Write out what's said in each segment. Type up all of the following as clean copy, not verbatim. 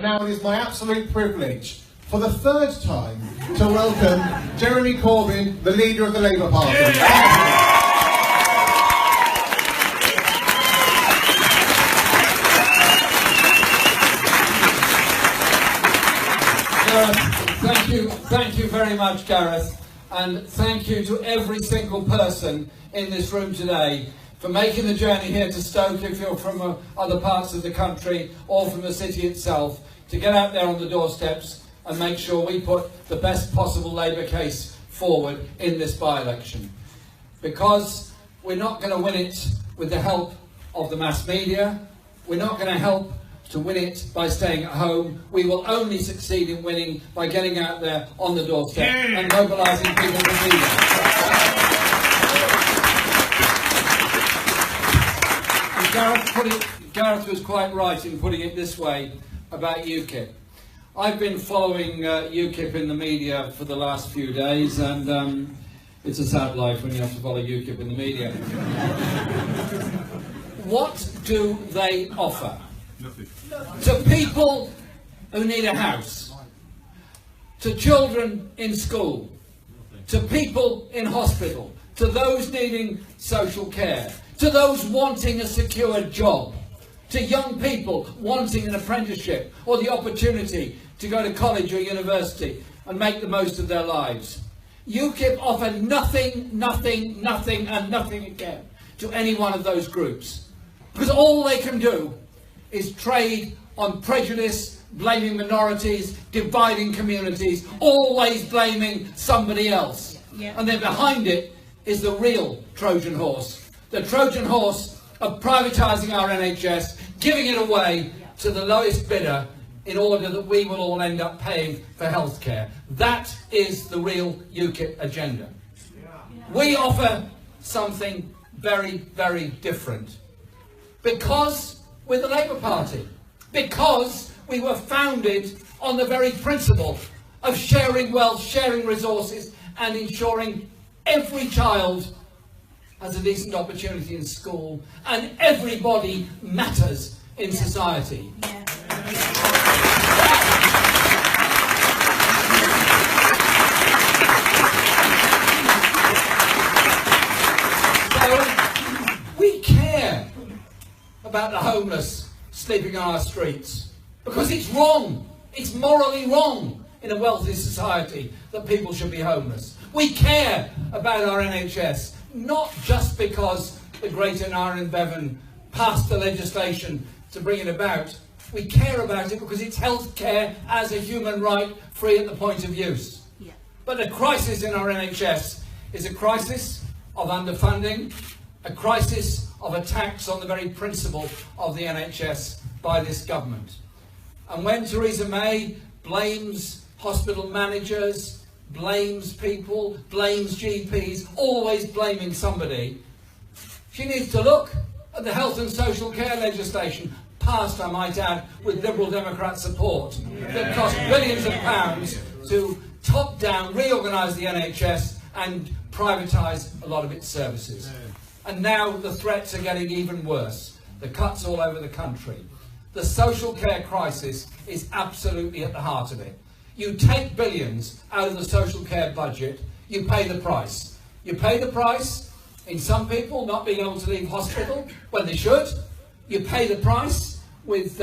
Now it is my absolute privilege, for the third time, to welcome Jeremy Corbyn, the leader of the Labour Party. Thank you very much, Gareth, and thank you to every single person in this room today for making the journey here to Stoke, if you're from other parts of the country or from the city itself, to get out there on the doorsteps and make sure we put the best possible Labour case forward in this by-election. Because we're not going to win it with the help of the mass media, we're not going to help to win it by staying at home. We will only succeed in winning by getting out there on the doorstep and mobilising people to be there. And Gareth was quite right in putting it this way about UKIP. I've been following UKIP in the media for the last few days, and it's a sad life when you have to follow UKIP in the media. What do they offer? Nothing. To people who need a house, to children in school, to people in hospital, to those needing social care, to those wanting a secure job, to young people wanting an apprenticeship or the opportunity to go to college or university and make the most of their lives. UKIP offered nothing, nothing, nothing and nothing again to any one of those groups, because all they can do is trade on prejudice, blaming minorities, dividing communities, always blaming somebody else. Yeah. And then behind it is the real Trojan horse. The Trojan horse of privatising our NHS, giving it away to the lowest bidder in order that we will all end up paying for healthcare. That is the real UKIP agenda. We offer something very, very different. Because we're the Labour Party. Because we were founded on the very principle of sharing wealth, sharing resources, and ensuring every child has a decent opportunity in school and everybody matters in society. Yeah. So we care about the homeless sleeping on our streets because it's wrong. It's morally wrong in a wealthy society that people should be homeless. We care about our NHS, not just because the Greater Iron Bevan passed the legislation to bring it about. We care about it because it's health care as a human right, free at the point of use. Yeah. But the crisis in our NHS is a crisis of underfunding, a crisis of attacks on the very principle of the NHS by this government. And when Theresa May blames hospital managers, blames people, blames GPs, always blaming somebody, she needs to look at the health and social care legislation, passed, I might add, with Liberal Democrat support, that cost billions of pounds to top-down reorganise the NHS and privatise a lot of its services. And now the threats are getting even worse. The cuts all over the country. The social care crisis is absolutely at the heart of it. You take billions out of the social care budget, you pay the price. You pay the price in some people not being able to leave hospital when they should. You pay the price with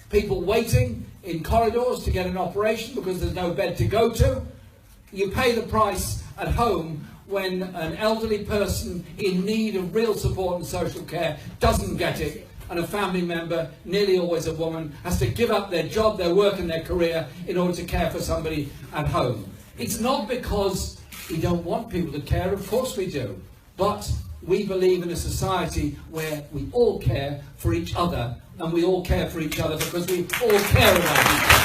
people waiting in corridors to get an operation because there's no bed to go to. You pay the price at home when an elderly person in need of real support and social care doesn't get it, and a family member, nearly always a woman, has to give up their job, their work and their career in order to care for somebody at home. It's not because we don't want people to care, of course we do, but we believe in a society where we all care for each other, and we all care for each other because we all care about each other.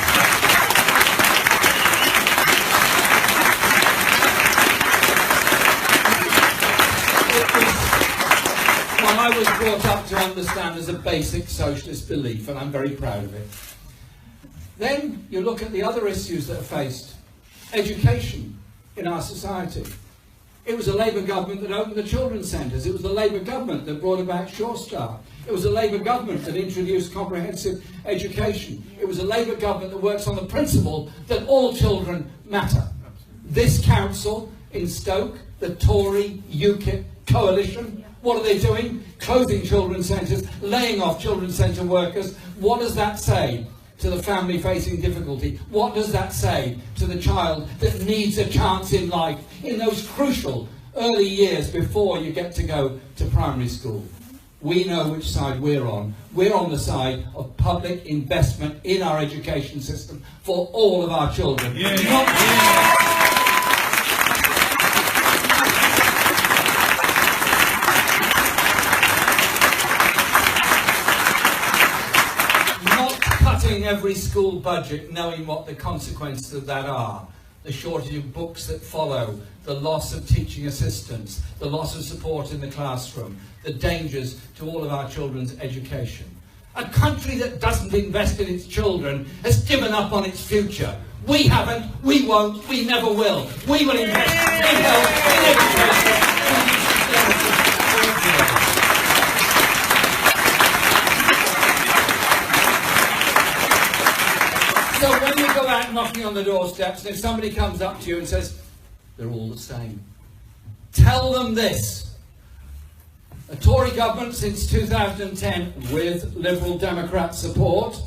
I was brought up to understand as a basic socialist belief, and I'm very proud of it. Then you look at the other issues that are faced. Education in our society. It was a Labour government that opened the children's centres. It was the Labour government that brought about Sure Start. It was a Labour government that introduced comprehensive education. It was a Labour government that works on the principle that all children matter. This council in Stoke, the Tory UKIP coalition, what are they doing? Closing children's centres, laying off children's centre workers. What does that say to the family facing difficulty? What does that say to the child that needs a chance in life in those crucial early years before you get to go to primary school? We know which side we're on. We're on the side of public investment in our education system for all of our children. Not cutting every school budget knowing what the consequences of that are. The shortage of books that follow, the loss of teaching assistants, the loss of support in the classroom, the dangers to all of our children's education. A country that doesn't invest in its children has given up on its future. We haven't, we won't, we never will. We will invest in health, in education. So when you go out knocking on the doorsteps, and if somebody comes up to you and says, they're all the same, tell them this. A Tory government since 2010, with Liberal Democrat support,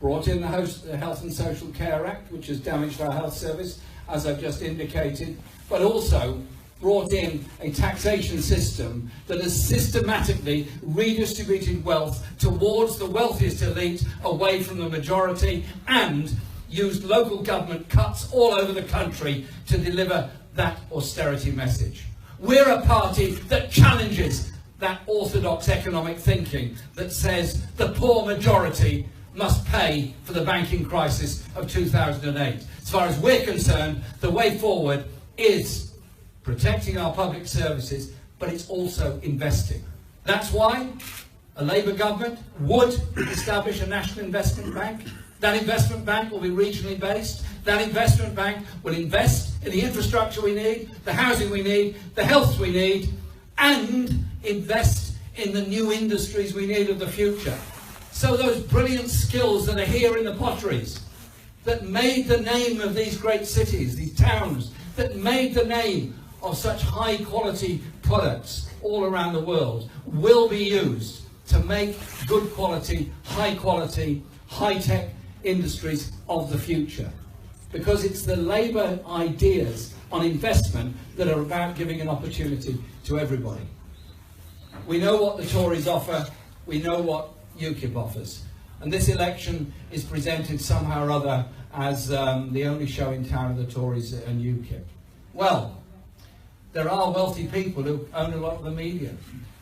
brought in the Health and Social Care Act, which has damaged our health service, as I've just indicated, but also brought in a taxation system that has systematically redistributed wealth towards the wealthiest elite away from the majority, and used local government cuts all over the country to deliver that austerity message. We're a party that challenges that orthodox economic thinking that says the poor majority must pay for the banking crisis of 2008. As far as we're concerned, the way forward is protecting our public services, but it's also investing. That's why a Labour government would establish a national investment bank. That investment bank will be regionally based. That investment bank will invest in the infrastructure we need, the housing we need, the health we need, and invest in the new industries we need of the future. So those brilliant skills that are here in the potteries, that made the name of these great cities, these towns, that made the name of such high quality products all around the world, will be used to make good quality, high-tech industries of the future. Because it's the Labour ideas on investment that are about giving an opportunity to everybody. We know what the Tories offer, we know what UKIP offers. And this election is presented somehow or other as the only show in town of the Tories and UKIP. Well, there are wealthy people who own a lot of the media,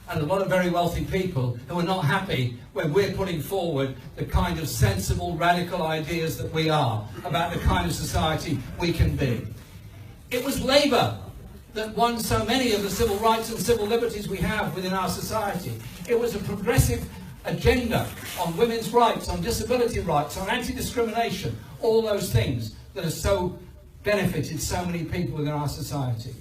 and a lot of very wealthy people who are not happy when we're putting forward the kind of sensible, radical ideas that we are about the kind of society we can be. It was Labour that won so many of the civil rights and civil liberties we have within our society. It was a progressive agenda on women's rights, on disability rights, on anti-discrimination, all those things that have so benefited so many people within our society.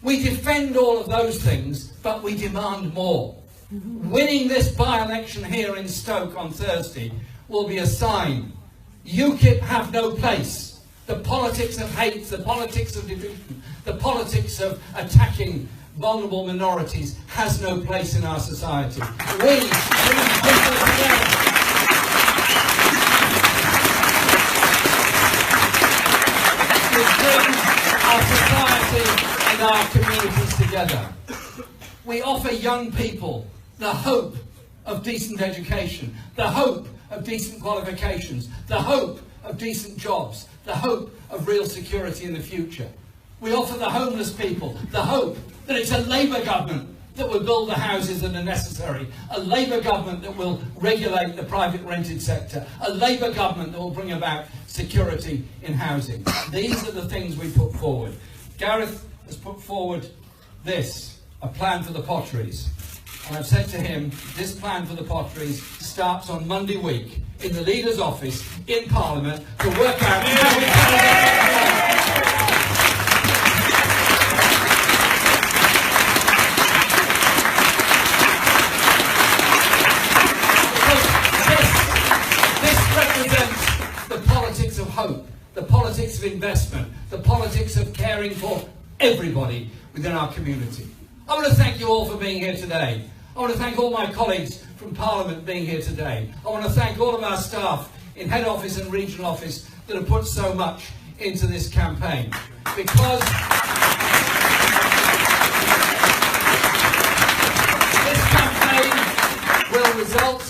We defend all of those things, but we demand more. Winning this by-election here in Stoke on Thursday will be a sign. UKIP have no place. The politics of hate, the politics of division, the politics of attacking vulnerable minorities has no place in our society. We bring people together. We bring our society and our communities together. We offer young people the hope of decent education, the hope of decent qualifications, the hope of decent jobs, the hope of real security in the future. We offer the homeless people the hope that it's a Labour government that will build the houses that are necessary, a Labour government that will regulate the private rented sector, a Labour government that will bring about security in housing. These are the things we put forward. Gareth has put forward this, a plan for the potteries. And I've said to him, this plan for the potteries starts on Monday week in the Leader's office in Parliament to work out how we can hope, the politics of investment, the politics of caring for everybody within our community. I want to thank you all for being here today. I want to thank all my colleagues from Parliament being here today. I want to thank all of our staff in head office and regional office that have put so much into this campaign. Because this campaign will result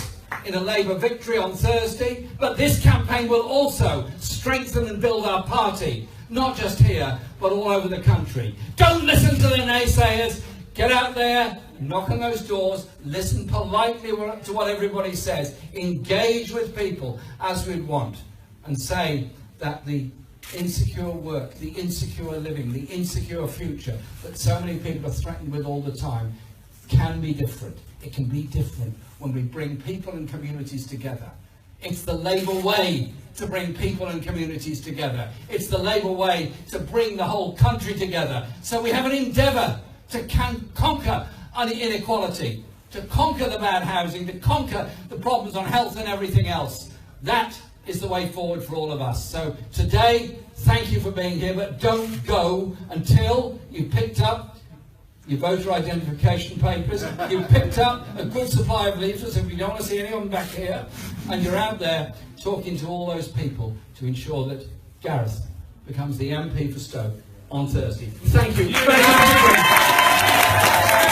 in a Labour victory on Thursday, but this campaign will also strengthen and build our party, not just here, but all over the country. Don't listen to the naysayers. Get out there, knock on those doors, listen politely to what everybody says, engage with people as we want, and say that the insecure work, the insecure living, the insecure future that so many people are threatened with all the time can be different. It can be different when we bring people and communities together. It's the Labour way to bring people and communities together. It's the Labour way to bring the whole country together. So we have an endeavour to conquer inequality, to conquer the bad housing, to conquer the problems on health and everything else. That is the way forward for all of us. So today, thank you for being here, but don't go until you've picked up your voter identification papers, you've picked up a good supply of leaflets, if you don't want to see anyone back here, and you're out there talking to all those people to ensure that Gareth becomes the MP for Stoke on Thursday. Thank you very much.